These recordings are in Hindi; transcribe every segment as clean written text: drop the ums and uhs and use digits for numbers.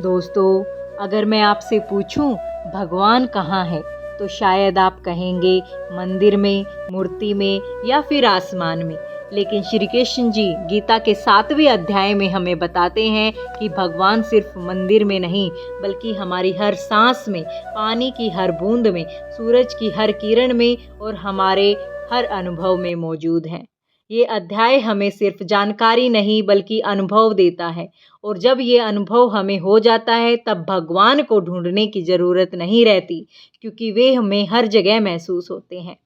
दोस्तों, अगर मैं आपसे पूछूं भगवान कहाँ है, तो शायद आप कहेंगे मंदिर में, मूर्ति में या फिर आसमान में। लेकिन श्री कृष्ण जी गीता के 7वें अध्याय में हमें बताते हैं कि भगवान सिर्फ मंदिर में नहीं, बल्कि हमारी हर सांस में, पानी की हर बूंद में, सूरज की हर किरण में और हमारे हर अनुभव में मौजूद हैं। ये अध्याय हमें सिर्फ जानकारी नहीं बल्कि अनुभव देता है, और जब ये अनुभव हमें हो जाता है तब भगवान को ढूंढने की ज़रूरत नहीं रहती, क्योंकि वे हमें हर जगह महसूस होते हैं।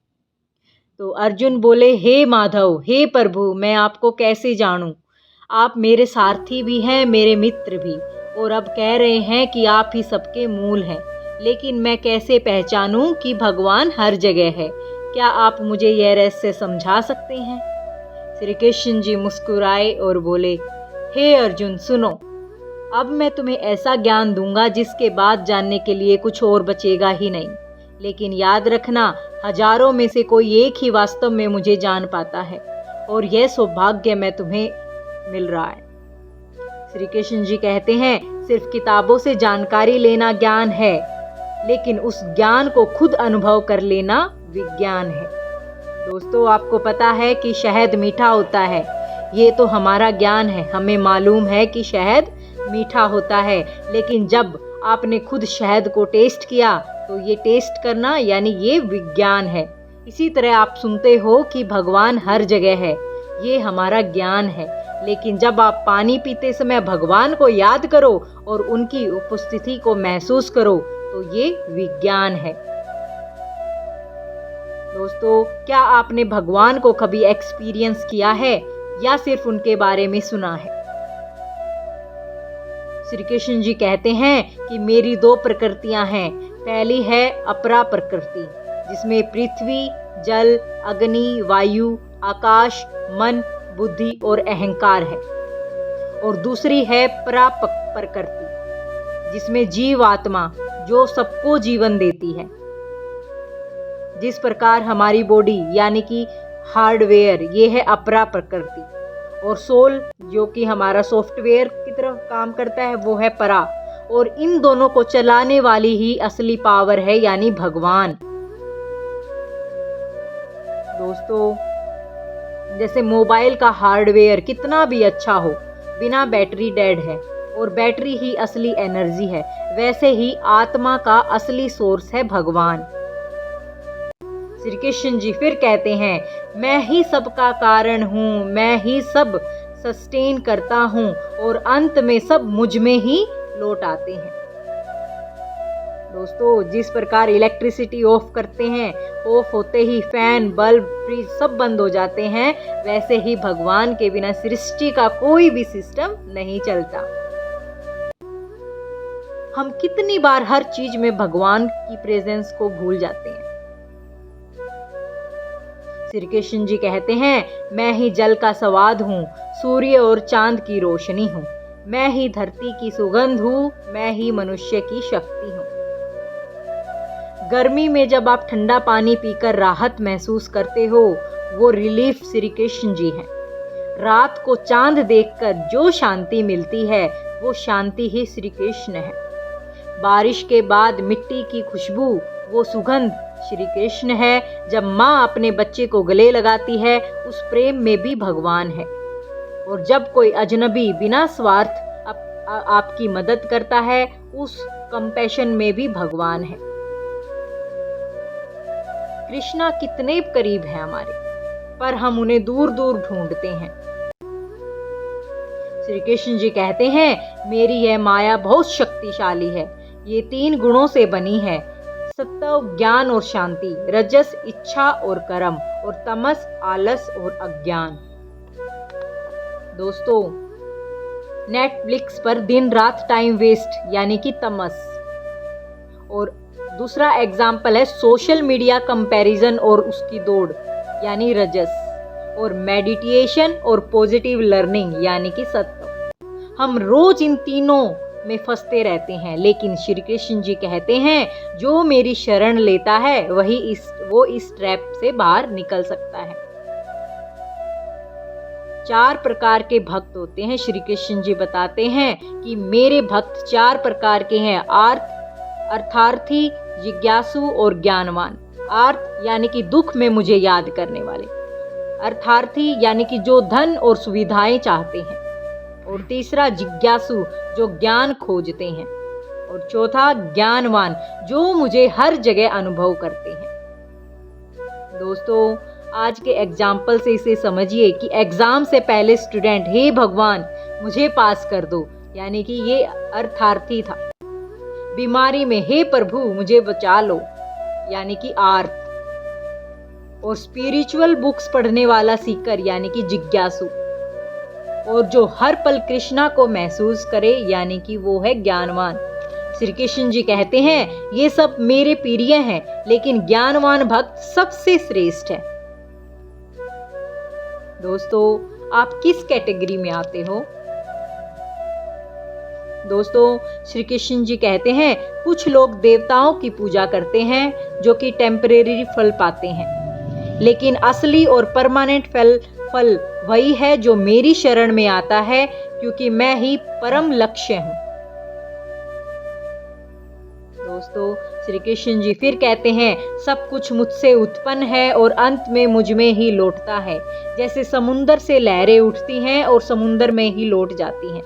तो अर्जुन बोले, हे माधव, हे प्रभु, मैं आपको कैसे जानूं? आप मेरे सारथी भी हैं, मेरे मित्र भी, और अब कह रहे हैं कि आप ही सबके मूल हैं। लेकिन मैं कैसे पहचानूं कि भगवान हर जगह है? क्या आप मुझे यह रहस्य समझा सकते हैं? श्री कृष्ण जी मुस्कुराए और बोले, हे अर्जुन सुनो, अब मैं तुम्हें ऐसा ज्ञान दूंगा जिसके बाद जानने के लिए कुछ और बचेगा ही नहीं। लेकिन याद रखना, हजारों में से कोई एक ही वास्तव में मुझे जान पाता है, और यह सौभाग्य मैं तुम्हें मिल रहा है। श्री कृष्ण जी कहते हैं, सिर्फ किताबों से जानकारी लेना ज्ञान है, लेकिन उस ज्ञान को खुद अनुभव कर लेना विज्ञान है। दोस्तों, आपको पता है कि शहद मीठा होता है। ये तो हमारा ज्ञान है, हमें मालूम है कि शहद मीठा होता है, लेकिन जब आपने खुद शहद को टेस्ट किया तो ये टेस्ट करना यानी ये विज्ञान है। इसी तरह आप सुनते हो कि भगवान हर जगह है, ये हमारा ज्ञान है। लेकिन जब आप पानी पीते समय भगवान को याद करो और उनकी उपस्थिति को महसूस करो तो ये विज्ञान है। दोस्तों, क्या आपने भगवान को कभी एक्सपीरियंस किया है या सिर्फ उनके बारे में सुना है? श्री कृष्ण जी कहते हैं कि मेरी 2 प्रकृतियां हैं। पहली है अपरा प्रकृति, जिसमें पृथ्वी, जल, अग्नि, वायु, आकाश, मन, बुद्धि और अहंकार है। और दूसरी है परा प्रकृति, जिसमें जीव आत्मा, जो सबको जीवन देती है। जिस प्रकार हमारी बॉडी यानी कि हार्डवेयर, ये है अपरा प्रकृति, और सोल जो कि हमारा सॉफ्टवेयर की तरह काम करता है, वो है परा। और इन दोनों को चलाने वाली ही असली पावर है, यानी भगवान। दोस्तों, जैसे मोबाइल का हार्डवेयर कितना भी अच्छा हो, बिना बैटरी डेड है, और बैटरी ही असली एनर्जी है, वैसे ही आत्मा का असली सोर्स है भगवान। श्री कृष्ण जी फिर कहते हैं, मैं ही सबका कारण हूँ, मैं ही सब सस्टेन करता हूँ, और अंत में सब मुझ में ही लौट आते हैं। दोस्तों, जिस प्रकार इलेक्ट्रिसिटी ऑफ करते हैं, ऑफ होते ही फैन, बल्ब, फ्रिज सब बंद हो जाते हैं, वैसे ही भगवान के बिना सृष्टि का कोई भी सिस्टम नहीं चलता। हम कितनी बार हर चीज में भगवान की प्रेजेंस को भूल जाते हैं। श्री कृष्ण जी कहते हैं, मैं ही जल का स्वाद हूँ, सूर्य और चांद की रोशनी हूँ, मैं ही धरती की सुगंध हूँ, मैं ही मनुष्य की शक्ति हूँ। गर्मी में जब आप ठंडा पानी पीकर राहत महसूस करते हो, वो रिलीफ श्री कृष्ण जी हैं। रात को चांद देखकर जो शांति मिलती है, वो शांति ही श्री कृष्ण है। बारिश के बाद मिट्टी की खुशबू, वो सुगंध श्री कृष्ण है। जब माँ अपने बच्चे को गले लगाती है, उस प्रेम में भी भगवान है। और जब कोई अजनबी बिना स्वार्थ आपकी मदद करता है, उस कंपैशन में भी भगवान है। कृष्णा कितने करीब है हमारे, पर हम उन्हें दूर दूर ढूंढते हैं। श्री कृष्ण जी कहते हैं, मेरी यह माया बहुत शक्तिशाली है, ये 3 गुणों से बनी है, सत्व ज्ञान और शांति, रजस इच्छा और कर्म, और तमस आलस और अज्ञान। दोस्तों, नेटफ्लिक्स पर दिन रात टाइम वेस्ट यानी कि तमस, और दूसरा एग्जाम्पल है सोशल मीडिया कंपैरिजन और उसकी दौड़ यानी रजस, और मेडिटेशन और पॉजिटिव लर्निंग यानी कि सत्व। हम रोज इन तीनों में फंसते रहते हैं, लेकिन श्री कृष्ण जी कहते हैं, जो मेरी शरण लेता है वो इस ट्रैप से बाहर निकल सकता है। 4 प्रकार के भक्त होते हैं। श्री कृष्ण जी बताते हैं कि मेरे भक्त 4 प्रकार के हैं, अर्थार्थी, जिज्ञासु और ज्ञानवान। आर्थ यानी कि दुख में मुझे याद करने वाले, अर्थार्थी यानी कि जो धन और सुविधाएं चाहते हैं, और तीसरा जिज्ञासु जो ज्ञान खोजते हैं, और चौथा ज्ञानवान जो मुझे हर जगह अनुभव करते हैं। दोस्तों, आज के एग्जाम्पल से इसे समझिए कि एग्जाम से पहले स्टूडेंट, हे भगवान मुझे पास कर दो, यानी कि ये अर्थार्थी था। बीमारी में, हे प्रभु मुझे बचा लो, यानी कि आर्थ। और स्पिरिचुअल बुक्स पढ़ने वाला सीकर, यानी कि जिज्ञासु। और जो हर पल कृष्णा को महसूस करे, यानी कि वो है ज्ञानवान। श्री कृष्ण जी कहते हैं ये सब मेरे प्रिय हैं, लेकिन ज्ञानवान भक्त सबसे श्रेष्ठ है। दोस्तों, आप किस कैटेगरी में आते हो? दोस्तों, श्री कृष्ण जी कहते हैं कुछ लोग देवताओं की पूजा करते हैं जो कि टेम्परेरी फल पाते हैं, लेकिन असली और परमानेंट फल वही है जो मेरी शरण में आता है, क्योंकि मैं ही परम लक्ष्य हूं। दोस्तों, श्री कृष्ण जी फिर कहते हैं सब कुछ मुझसे उत्पन्न है और अंत में मुझ में ही लौटता है, जैसे समुंदर से लहरें उठती हैं और समुंदर में ही लौट जाती हैं।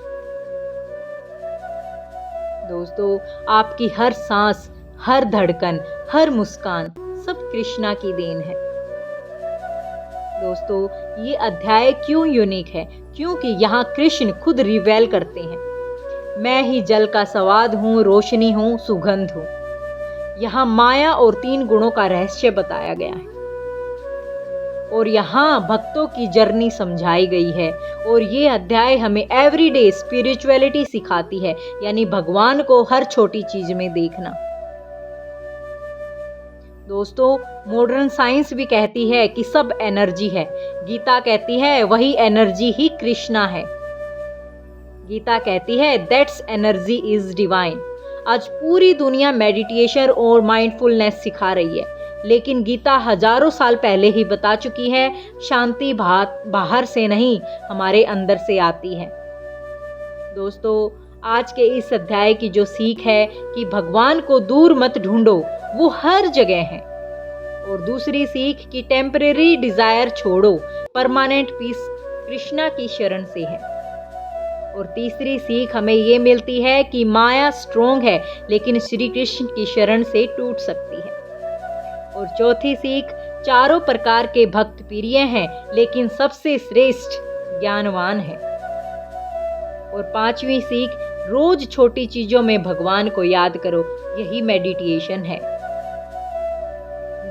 दोस्तों, आपकी हर सांस, हर धड़कन, हर मुस्कान सब कृष्णा की देन है। दोस्तों, ये अध्याय क्यों यूनिक है? क्योंकि यहाँ कृष्ण खुद रिवेल करते हैं, मैं ही जल का स्वाद हूँ, रोशनी हूँ, सुगंध हूँ। यहाँ माया और 3 गुणों का रहस्य बताया गया है, और यहाँ भक्तों की जर्नी समझाई गई है। और ये अध्याय हमें एवरीडे स्पिरिचुअलिटी सिखाती है, यानी भगवान को हर छोटी चीज में देखना। दोस्तों, मॉडर्न साइंस भी कहती है कि सब एनर्जी है। गीता कहती है वही एनर्जी ही कृष्णा है। गीता कहती है दैट्स एनर्जी इज डिवाइन। आज पूरी दुनिया मेडिटेशन और माइंडफुलनेस सिखा रही है, लेकिन गीता हजारों साल पहले ही बता चुकी है शांति बाहर से नहीं, हमारे अंदर से आती है। दोस्तों, आज के इस अध्याय की जो सीख है कि भगवान को दूर मत ढूंढो, वो हर जगह है। और दूसरी सीख कि टेम्परेरी डिजायर छोड़ो, परमानेंट पीस कृष्णा की शरण से है। और तीसरी सीख हमें ये मिलती है कि माया स्ट्रोंग है, लेकिन श्री कृष्ण की शरण से टूट सकती है। और चौथी सीख, चारों प्रकार के भक्त प्रिय हैं, लेकिन सबसे श्रेष्ठ ज्ञानवान है। और 5वीं सीख, रोज छोटी चीजों में भगवान को याद करो, यही मेडिटेशन है।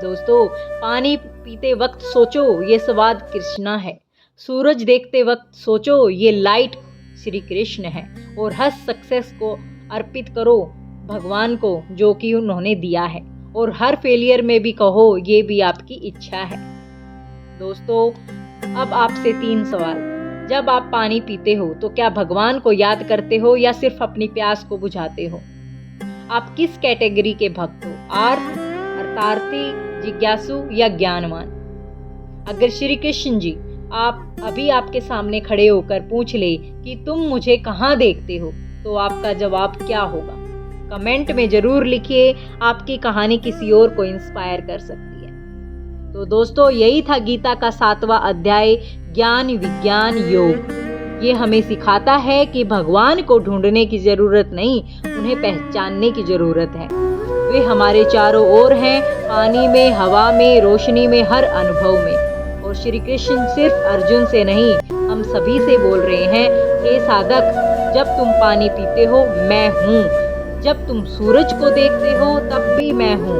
दोस्तों, पानी पीते वक्त सोचो ये स्वाद कृष्णा है। सूरज देखते वक्त सोचो ये लाइट श्री कृष्ण है। और हर सक्सेस को अर्पित करो भगवान को जो कि उन्होंने दिया है। और हर फेलियर में भी कहो ये भी आपकी इच्छा है। दोस्तों, अब आपसे 3 सवाल। जब आप पानी पीते हो तो क्या भगवान को याद करते हो या सिर्फ अपनी प्यास को बुझाते हो? आप किस कैटेगरी के भक्त हो? अर्थार्थी, जिज्ञासु या ज्ञानवान? अगर श्री कृष्ण जी अभी आपके सामने खड़े होकर पूछ ले कि तुम मुझे कहाँ देखते हो, तो आपका जवाब क्या होगा? कमेंट में जरूर लिखिए। आपकी कहानी किसी और को इंस्पायर कर सकती है। तो दोस्तों, यही था गीता का 7वां अध्याय, ज्ञान विज्ञान योग। ये हमें सिखाता है कि भगवान को ढूंढने की जरूरत नहीं, उन्हें पहचानने की जरूरत है। वे हमारे चारों ओर हैं, पानी में, हवा में, रोशनी में, हर अनुभव में। और श्री कृष्ण सिर्फ अर्जुन से नहीं, हम सभी से बोल रहे हैं, हे साधक, जब तुम पानी पीते हो मैं हूँ, जब तुम सूरज को देखते हो तब भी मैं हूँ,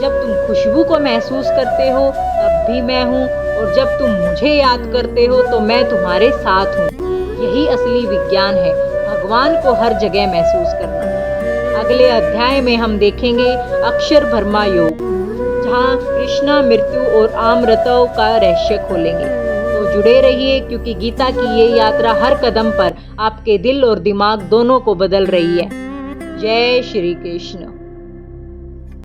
जब तुम खुशबू को महसूस करते हो तब भी मैं हूँ, और जब तुम मुझे याद करते हो तो मैं तुम्हारे साथ हूँ। यही असली विज्ञान है, भगवान को हर जगह महसूस करना। अगले अध्याय में हम देखेंगे अक्षर ब्रह्मा योग, जहाँ कृष्णा मृत्यु और अमृतों का रहस्य खोलेंगे। तो जुड़े रहिए, क्योंकि गीता की ये यात्रा हर कदम पर आपके दिल और दिमाग दोनों को बदल रही है। जय श्री कृष्ण।